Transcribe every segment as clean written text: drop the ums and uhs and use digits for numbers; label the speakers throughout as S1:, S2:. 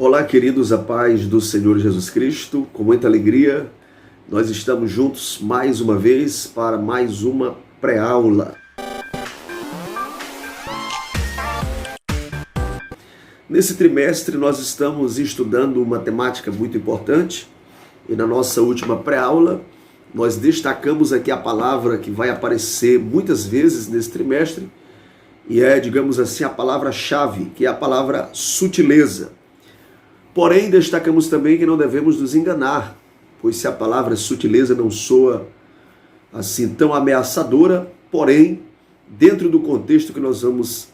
S1: Olá, queridos, a paz do Senhor Jesus Cristo. Com muita alegria, nós estamos juntos mais uma vez para mais uma pré-aula. Nesse trimestre, nós estamos estudando uma temática muito importante e na nossa última pré-aula, nós destacamos aqui a palavra que vai aparecer muitas vezes nesse trimestre e é, digamos assim, a palavra-chave, que é a palavra sutileza. Porém, destacamos também que não devemos nos enganar, pois se a palavra sutileza não soa assim tão ameaçadora, porém, dentro do contexto que nós vamos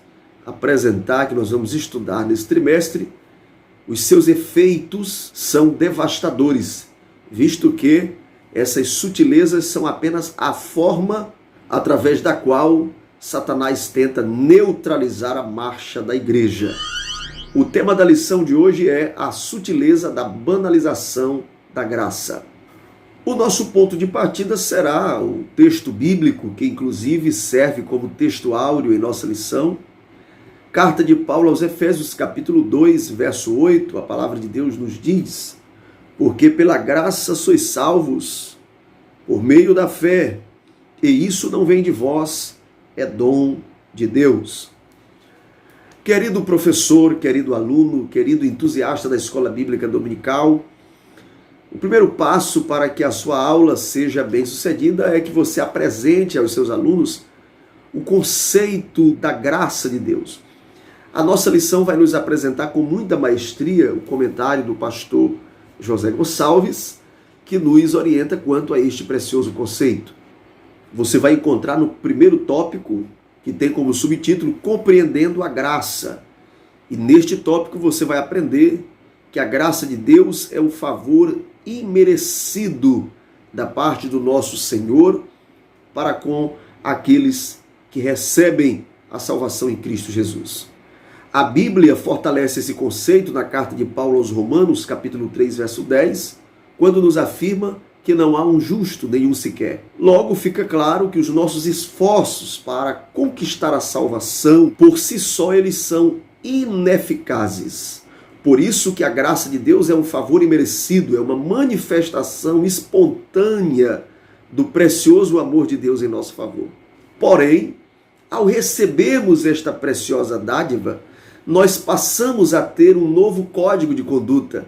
S1: apresentar, que nós vamos estudar nesse trimestre, os seus efeitos são devastadores, visto que essas sutilezas são apenas a forma através da qual Satanás tenta neutralizar a marcha da igreja. O tema da lição de hoje é a sutileza da banalização da graça. O nosso ponto de partida será o texto bíblico, que inclusive serve como texto áureo em nossa lição. Carta de Paulo aos Efésios, capítulo 2, verso 8, a palavra de Deus nos diz: porque pela graça sois salvos, por meio da fé, e isso não vem de vós, é dom de Deus. Querido professor, querido aluno, querido entusiasta da Escola Bíblica Dominical, o primeiro passo para que a sua aula seja bem-sucedida é que você apresente aos seus alunos o conceito da graça de Deus. A nossa lição vai nos apresentar com muita maestria o comentário do pastor José Gonçalves, que nos orienta quanto a este precioso conceito. Você vai encontrar no primeiro tópico, que tem como subtítulo Compreendendo a Graça. E neste tópico você vai aprender que a graça de Deus é um favor imerecido da parte do nosso Senhor para com aqueles que recebem a salvação em Cristo Jesus. A Bíblia fortalece esse conceito na carta de Paulo aos Romanos, capítulo 3, verso 10, quando nos afirma que não há um justo, nenhum sequer. Logo fica claro que os nossos esforços para conquistar a salvação, por si só, eles são ineficazes. Por isso que a graça de Deus é um favor imerecido, é uma manifestação espontânea do precioso amor de Deus em nosso favor. Porém, ao recebermos esta preciosa dádiva, nós passamos a ter um novo código de conduta.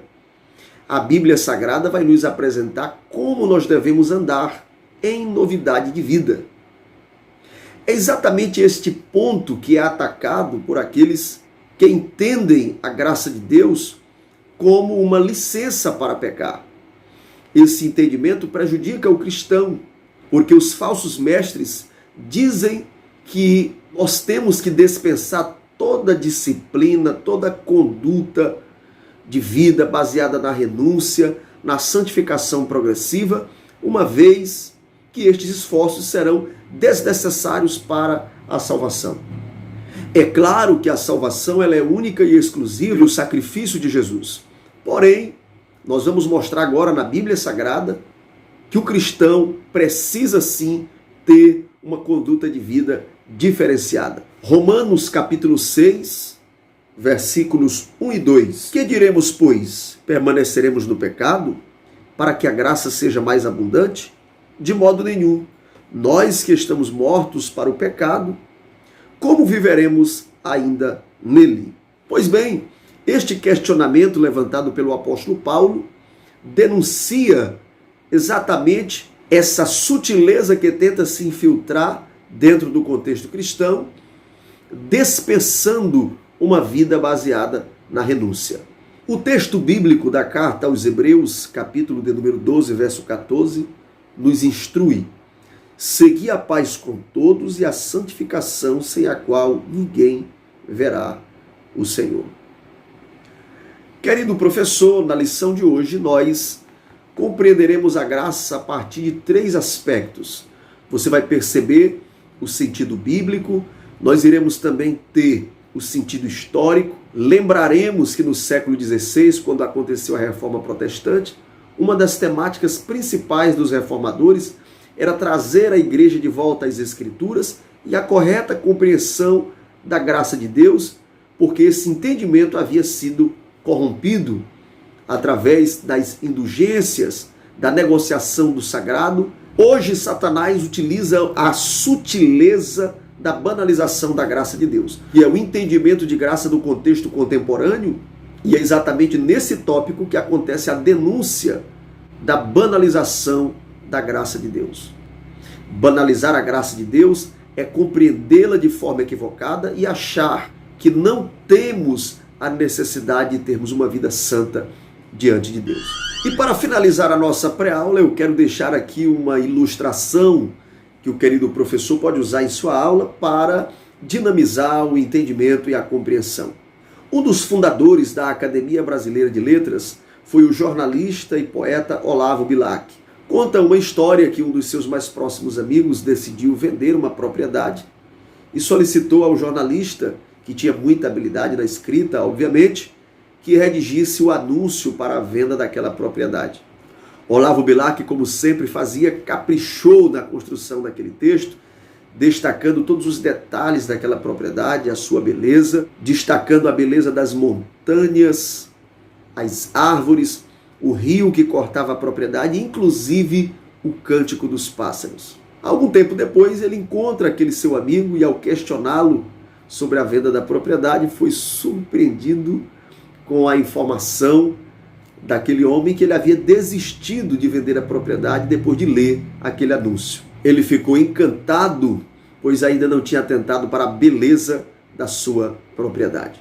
S1: A Bíblia Sagrada vai nos apresentar como nós devemos andar em novidade de vida. É exatamente este ponto que é atacado por aqueles que entendem a graça de Deus como uma licença para pecar. Esse entendimento prejudica o cristão, porque os falsos mestres dizem que nós temos que dispensar toda disciplina, toda conduta de vida baseada na renúncia, na santificação progressiva, uma vez que estes esforços serão desnecessários para a salvação. É claro que a salvação ela é única e exclusiva no sacrifício de Jesus. Porém, nós vamos mostrar agora na Bíblia Sagrada que o cristão precisa sim ter uma conduta de vida diferenciada. Romanos capítulo 6, versículos 1 e 2. Que diremos, pois? Permaneceremos no pecado para que a graça seja mais abundante? De modo nenhum. Nós que estamos mortos para o pecado, como viveremos ainda nele? Pois bem, este questionamento levantado pelo apóstolo Paulo denuncia exatamente essa sutileza que tenta se infiltrar dentro do contexto cristão, dispensando uma vida baseada na renúncia. O texto bíblico da carta aos Hebreus, capítulo de número 12, verso 14, nos instrui: segui a paz com todos e a santificação, sem a qual ninguém verá o Senhor. Querido professor, na lição de hoje nós compreenderemos a graça a partir de 3 aspectos. Você vai perceber o sentido bíblico, nós iremos também ter o sentido histórico. Lembraremos que no século XVI, quando aconteceu a Reforma Protestante, uma das temáticas principais dos reformadores era trazer a igreja de volta às Escrituras e a correta compreensão da graça de Deus, porque esse entendimento havia sido corrompido através das indulgências, da negociação do sagrado. Hoje Satanás utiliza a sutileza da banalização da graça de Deus, que é o entendimento de graça do contexto contemporâneo, e é exatamente nesse tópico que acontece a denúncia da banalização da graça de Deus. Banalizar a graça de Deus é compreendê-la de forma equivocada e achar que não temos a necessidade de termos uma vida santa diante de Deus. E para finalizar a nossa pré-aula, eu quero deixar aqui uma ilustração que o querido professor pode usar em sua aula para dinamizar o entendimento e a compreensão. Um dos fundadores da Academia Brasileira de Letras foi o jornalista e poeta Olavo Bilac. Conta uma história que um dos seus mais próximos amigos decidiu vender uma propriedade e solicitou ao jornalista, que tinha muita habilidade na escrita, obviamente, que redigisse o anúncio para a venda daquela propriedade. Olavo Bilac, como sempre fazia, caprichou na construção daquele texto, destacando todos os detalhes daquela propriedade, a sua beleza, destacando a beleza das montanhas, as árvores, o rio que cortava a propriedade, inclusive o cântico dos pássaros. Algum tempo depois, ele encontra aquele seu amigo e, ao questioná-lo sobre a venda da propriedade, foi surpreendido com a informação daquele homem que ele havia desistido de vender a propriedade depois de ler aquele anúncio. Ele ficou encantado, pois ainda não tinha atentado para a beleza da sua propriedade.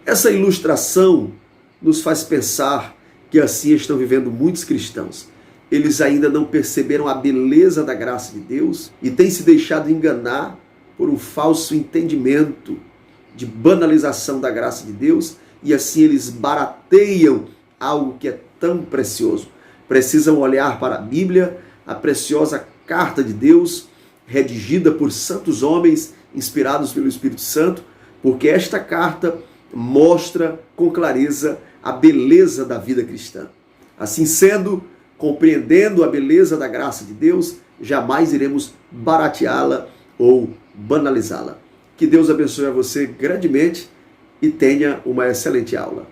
S1: Essa ilustração nos faz pensar que assim estão vivendo muitos cristãos. Eles ainda não perceberam a beleza da graça de Deus e têm se deixado enganar por um falso entendimento de banalização da graça de Deus, e assim eles barateiam algo que é tão precioso. Precisam olhar para a Bíblia, a preciosa carta de Deus, redigida por santos homens, inspirados pelo Espírito Santo, porque esta carta mostra com clareza a beleza da vida cristã. Assim sendo, compreendendo a beleza da graça de Deus, jamais iremos barateá-la ou banalizá-la. Que Deus abençoe a você grandemente e tenha uma excelente aula.